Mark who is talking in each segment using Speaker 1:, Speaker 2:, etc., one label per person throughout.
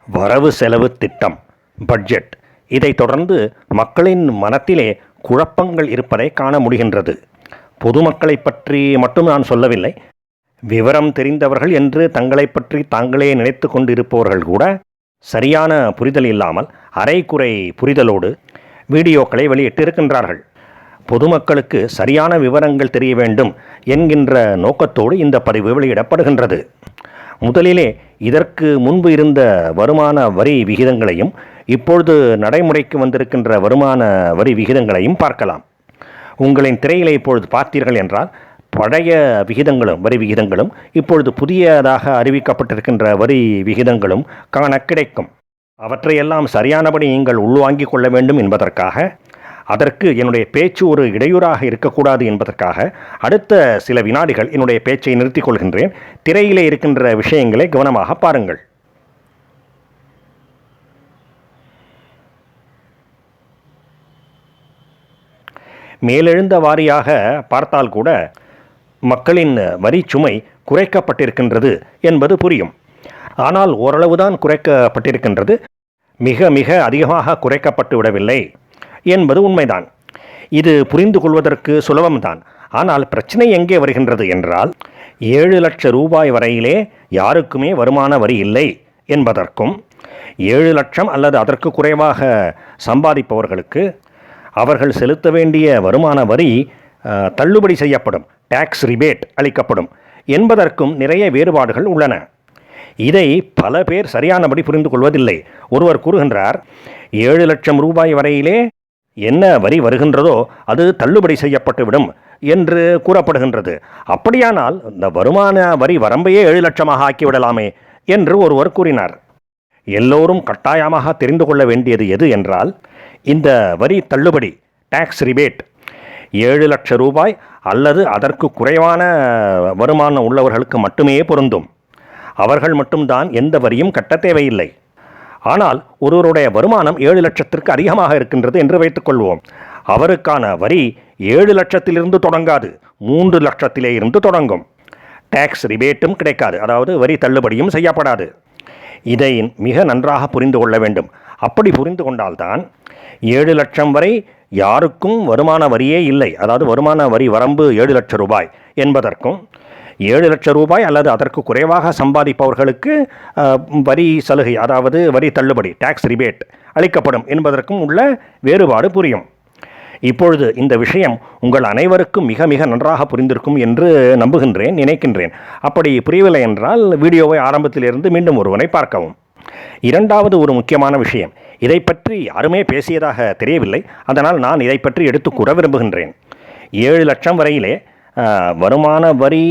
Speaker 1: வரவு செலவு திட்டம், பட்ஜெட். இதைத் தொடர்ந்து மக்களின் மனத்திலே குழப்பங்கள் இருப்பதை காண முடிகின்றது. பொதுமக்களை பற்றி மட்டும் நான் சொல்லவில்லை, விவரம் தெரிந்தவர்கள் என்று தங்களை பற்றி தாங்களே நினைத்து கொண்டிருப்பவர்கள் கூட சரியான புரிதல் இல்லாமல் அரைக்குறை புரிதலோடு வீடியோக்களை வெளியிட்டு இருக்கின்றார்கள். பொதுமக்களுக்கு சரியான விவரங்கள் தெரிய வேண்டும் என்கின்ற நோக்கத்தோடு இந்த பதிவு வெளியிடப்படுகின்றது. முதலிலே இதற்கு முன்பு இருந்த வருமான வரி விகிதங்களையும் இப்பொழுது நடைமுறைக்கு வந்திருக்கின்ற வருமான வரி விகிதங்களையும் பார்க்கலாம். உங்களின் திரையிலே இப்பொழுது பார்த்தீர்கள் என்றால் பழைய விகிதங்களும் வரி விகிதங்களும் இப்பொழுது புதியதாக அறிவிக்கப்பட்டிருக்கின்ற வரி விகிதங்களும் காண கிடைக்கும். அவற்றையெல்லாம் சரியானபடி நீங்கள் உள்வாங்கிக் கொள்ள வேண்டும் என்பதற்காக, அதற்கு என்னுடைய பேச்சு ஒரு இடையூறாக இருக்கக்கூடாது என்பதற்காக அடுத்த சில வினாடிகள் என்னுடைய பேச்சை நிறுத்திக் கொள்கின்றேன். திரையிலே இருக்கின்ற விஷயங்களை கவனமாக பாருங்கள். மேலெழுந்த வாரியாக பார்த்தால் கூட மக்களின் வரி சுமை குறைக்கப்பட்டிருக்கின்றது என்பது புரியும். ஆனால் ஓரளவுதான் குறைக்கப்பட்டிருக்கின்றது, மிக மிக அதிகமாக குறைக்கப்பட்டு விடவில்லை என்பது உண்மைதான். இது புரிந்து கொள்வதற்கு சுலபம்தான். ஆனால் பிரச்சனை எங்கே வருகின்றது என்றால், 7 லட்சம் ரூபாய் வரையிலே யாருக்குமே வருமான வரி இல்லை என்பதற்கும், 7 லட்சம் அல்லது அதற்கு குறைவாக சம்பாதிப்பவர்களுக்கு அவர்கள் செலுத்த வேண்டிய வருமான வரி தள்ளுபடி செய்யப்படும், டாக்ஸ் ரிபேட் அளிக்கப்படும் என்பதற்கும் நிறைய வேறுபாடுகள் உள்ளன. இதை பல பேர் சரியானபடி புரிந்து கொள்வதில்லை. ஒருவர் கூறுகின்றார், 7 லட்சம் ரூபாய் வரையிலே என்ன வரி வருகின்றதோ அது தள்ளுபடி செய்யப்பட்டுவிடும் என்று கூறப்படுகின்றது. அப்படியானால் இந்த வருமான வரி வரம்பையே 7 லட்சமாக ஆக்கிவிடலாமே என்று ஒருவர் கூறினார். எல்லோரும் கட்டாயமாக தெரிந்து கொள்ள வேண்டியது எது என்றால், இந்த வரி தள்ளுபடி, டாக்ஸ் ரிபேட் 7 லட்சம் ரூபாய் அல்லது அதற்கு குறைவான வருமானம் உள்ளவர்களுக்கு மட்டுமே பொருந்தும். அவர்கள் மட்டும்தான் எந்த வரியும் கட்ட தேவையில்லை. ஆனால் ஒருவருடைய வருமானம் 7 லட்சத்திற்கு அதிகமாக இருக்கின்றது என்று வைத்துக்கொள்வோம். அவருக்கான வரி 7 லட்சத்திலிருந்து தொடங்காது, 3 லட்சத்திலே இருந்து தொடங்கும். டாக்ஸ் ரிபேட்டும் கிடைக்காது, அதாவது வரி தள்ளுபடியும் செய்யப்படாது. இதை மிக நன்றாக புரிந்து கொள்ள வேண்டும். அப்படி புரிந்து கொண்டால்தான் 7 லட்சம் வரை யாருக்கும் வருமான வரியே இல்லை, அதாவது வருமான வரி வரம்பு 7 லட்சம் ரூபாய் என்பதற்கும், 7 லட்சம் ரூபாய் அல்லது அதற்கு குறைவாக சம்பாதிப்பவர்களுக்கு வரி சலுகை, அதாவது வரி தள்ளுபடி, டாக்ஸ் ரிபேட் அளிக்கப்படும் என்பதற்கும் உள்ள வேறுபாடு புரியும். இப்பொழுது இந்த விஷயம் உங்கள் அனைவருக்கும் மிக மிக நன்றாக புரிந்திருக்கும் என்று நம்புகின்றேன், நினைக்கின்றேன். அப்படி புரியவில்லை என்றால் வீடியோவை ஆரம்பத்திலிருந்து மீண்டும் ஒருவனை பார்க்கவும். இரண்டாவது ஒரு முக்கியமான விஷயம், இதை பற்றி யாருமே பேசியதாக தெரியவில்லை, அதனால் நான் இதை பற்றி எடுத்து கூற விரும்புகின்றேன். 7 லட்சம் வரையிலே வருமான வரி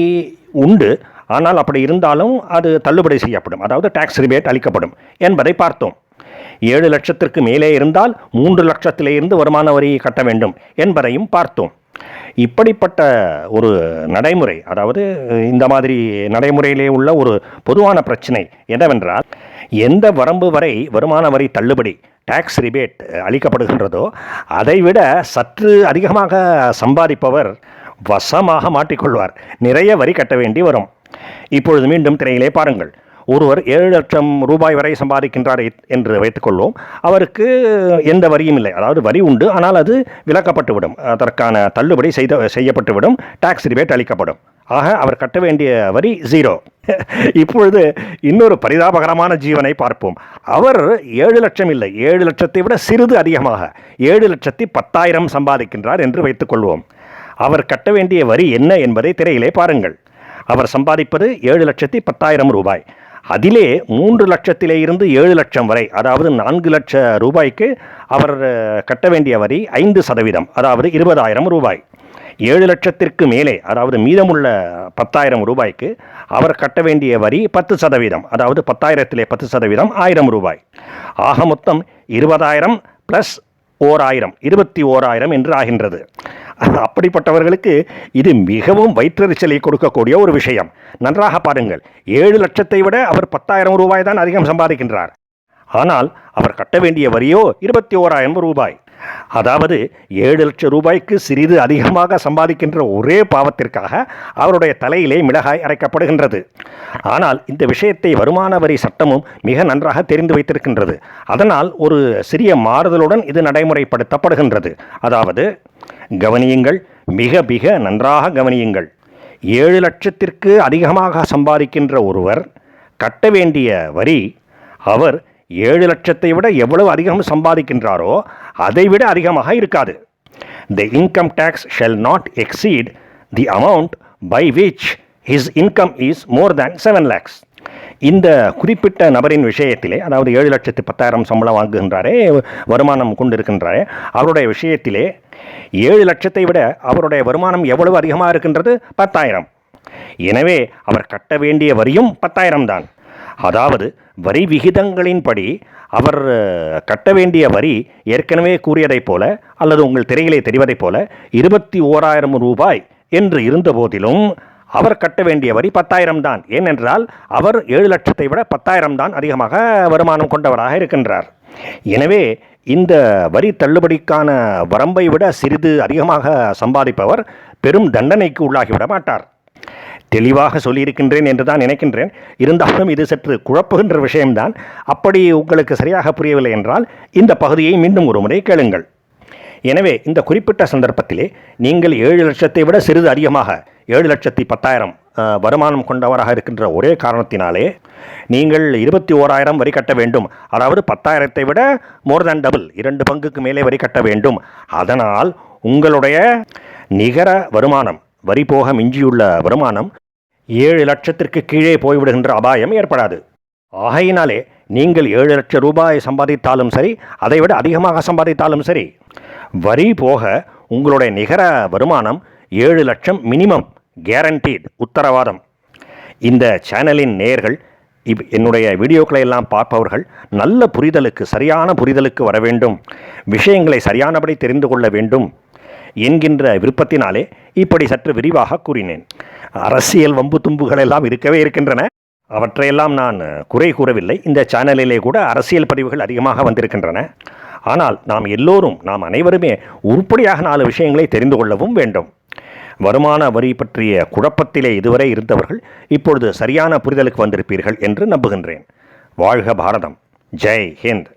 Speaker 1: உண்டு, ஆனால் அப்படி இருந்தாலும் அது தள்ளுபடி செய்யப்படும், அதாவது டாக்ஸ் ரிபேட் அளிக்கப்படும் என்பதை பார்த்தோம். 7 லட்சத்திற்கு மேலே இருந்தால் 3 லட்சத்திலே இருந்து வருமான வரி கட்ட வேண்டும் என்பதையும் பார்த்தோம். இப்படிப்பட்ட ஒரு நடைமுறை, அதாவது இந்த மாதிரி நடைமுறையிலே உள்ள ஒரு பொதுவான பிரச்சனை என்னவென்றால், எந்த வரம்பு வரை வருமான வரி தள்ளுபடி, டாக்ஸ் ரிபேட் அளிக்கப்படுகின்றதோ அதைவிட சற்று அதிகமாக சம்பாதிப்பவர் வசமாக மாட்டிக்கொள்வார், நிறைய வரி கட்ட வேண்டி வரும். இப்பொழுது மீண்டும் திரையிலே பாருங்கள். ஒருவர் 7 லட்சம் ரூபாய் வரை சம்பாதிக்கின்றார் என்று வைத்துக்கொள்வோம். அவருக்கு எந்த வரியும் இல்லை, அதாவது வரி உண்டு, ஆனால் அது விலக்கப்பட்டுவிடும், அதற்கான தள்ளுபடி செய்யப்பட்டுவிடும், டாக்ஸ் ரிபேட் அளிக்கப்படும். ஆக அவர் கட்ட வேண்டிய வரி 0. இப்பொழுது இன்னொரு பரிதாபகரமான ஜீவனை பார்ப்போம். அவர் 7 லட்சம் இல்லை, 7 லட்சத்தை விட சிறிது அதிகமாக 7,10,000 சம்பாதிக்கின்றார் என்று வைத்துக்கொள்வோம். அவர் கட்ட வேண்டிய வரி என்ன என்பதை திரையிலே பாருங்கள். அவர் சம்பாதிப்பது 7,10,000 ரூபாய். அதிலே 3 லட்சத்திலே இருந்து 7 லட்சம் வரை, அதாவது 4 லட்சம் ரூபாய்க்கு அவர் கட்ட வேண்டிய வரி 5%, அதாவது 20,000 ரூபாய். 7 லட்சத்திற்கு மேலே, அதாவது மீதமுள்ள 10,000 ரூபாய்க்கு அவர் கட்ட வேண்டிய வரி 10%, அதாவது 10,000 10% 1,000 ரூபாய். ஆக மொத்தம் 20,000 + 1,000 21,000 என்று ஆகின்றது. அப்படிப்பட்டவர்களுக்கு இது மிகவும் வயிற்றெரிச்சலை கொடுக்கக்கூடிய ஒரு விஷயம். நன்றாக பாருங்கள், 7 லட்சத்தை விட அவர் 10,000 ரூபாய் தான் அதிகம் சம்பாதிக்கின்றார். ஆனால் அவர் கட்ட வேண்டிய வரியோ 21,000 ரூபாய். அதாவது 7 லட்சம் ரூபாய்க்கு சிறிது அதிகமாக சம்பாதிக்கின்ற ஒரே பாவத்திற்காக அவருடைய தலையிலே மிளகாய் அரைக்கப்படுகின்றது. ஆனால் இந்த விஷயத்தை வருமான வரி சட்டமும் மிக நன்றாக தெரிந்து வைத்திருக்கின்றது. அதனால் ஒரு சிறிய மாறுதலுடன் இது நடைமுறைப்படுத்தப்படுகின்றது. அதாவது கவனியுங்கள், மிக மிக நன்றாக கவனியுங்கள். 7 லட்சத்திற்கு அதிகமாக சம்பாதிக்கின்ற ஒருவர் கட்ட வேண்டிய வரி அவர் 7 லட்சத்தை விட எவ்வளவு அதிகம் சம்பாதிக்கின்றாரோ அதைவிட அதிகமாக இருக்காது. The income tax shall not exceed the amount by which his income is more than 7 lakhs. இந்த குறிப்பிட்ட நபரின் விஷயத்திலே, அதாவது 7,10,000 சம்பளம் வாங்குகின்றாரே, வருமானம் கொண்டிருக்கின்றாரே, அவருடைய விஷயத்திலே 7 லட்சத்தை விட அவருடைய வருமானம் எவ்வளவு அதிகமாக இருக்கின்றது? 10,000. எனவே அவர் கட்ட வேண்டிய வரியும் 10,000 தான். அதாவது வரி விகிதங்களின்படி அவர் கட்ட வேண்டிய வரி ஏற்கனவே கூறியதைப் போல அல்லது உங்கள் திரையிலே தெரிவதைப் போல 21,000 ரூபாய் என்று இருந்த போதிலும் அவர் கட்ட வேண்டிய வரி 10,000 தான். ஏனென்றால் அவர் 7 லட்சத்தை விட 10,000 தான் அதிகமாக வருமானம் கொண்டவராக இருக்கின்றார். எனவே இந்த வரி தள்ளுபடிக்கான வரம்பை விட சிறிது அதிகமாக சம்பாதிப்பவர் பெரும் தண்டனைக்கு உள்ளாகிவிட மாட்டார். தெளிவாக சொல்லியிருக்கின்றேன் என்று தான் நினைக்கின்றேன். இருந்தாலும் இது சற்று குழப்புகின்ற விஷயம்தான். அப்படி உங்களுக்கு சரியாக புரியவில்லை என்றால் இந்த பகுதியை மீண்டும் ஒரு முறை கேளுங்கள். எனவே இந்த குறிப்பிட்ட சந்தர்ப்பத்திலே நீங்கள் 7 லட்சத்தை விட சிறிது அதிகமாக 7,10,000 வருமானம் கொண்டவராக இருக்கின்ற ஒரே காரணத்தினாலே நீங்கள் 21,000 வரி கட்ட வேண்டும். அதாவது 10,000 விட மோர் தேன் டபுள், 2 பங்குக்கு மேலே வரி கட்ட வேண்டும். அதனால் உங்களுடைய நிகர வருமானம், வரி போக மிஞ்சியுள்ள வருமானம் 7 லட்சத்திற்கு கீழே போய்விடுகின்ற அபாயம் ஏற்படாது. ஆகையினாலே நீங்கள் 7 லட்சம் ரூபாய் சம்பாதித்தாலும் சரி, அதைவிட அதிகமாக சம்பாதித்தாலும் சரி, வரி போக உங்களுடைய நிகர வருமானம் 7 லட்சம் மினிமம், கேரண்டீட், உத்தரவாதம். இந்த சேனலின் நேயர்கள், என்னுடைய வீடியோக்களை எல்லாம் பார்ப்பவர்கள் நல்ல புரிதலுக்கு, சரியான புரிதலுக்கு வர வேண்டும், விஷயங்களை சரியானபடி தெரிந்து கொள்ள வேண்டும் என்கின்ற விருப்பத்தினாலே இப்படி சற்று விரிவாக கூறினேன். அரசியல் வம்பு தும்புகள் எல்லாம் இருக்கவே இருக்கின்றன. அவற்றையெல்லாம் நான் குறை கூறவில்லை. இந்த சேனலிலே கூட அரசியல் பதிவுகள் அதிகமாக வந்திருக்கின்றன. ஆனால் நாம் அனைவருமே உருப்படியாக 4 விஷயங்களை தெரிந்து கொள்ளவும் வேண்டும். வருமான வரி பற்றிய குழப்பத்திலே இதுவரை இருந்தவர்கள் இப்பொழுது சரியான புரிதலுக்கு வந்திருப்பீர்கள் என்று நம்புகின்றேன். வாழ்க பாரதம். ஜெய் ஹிந்த்.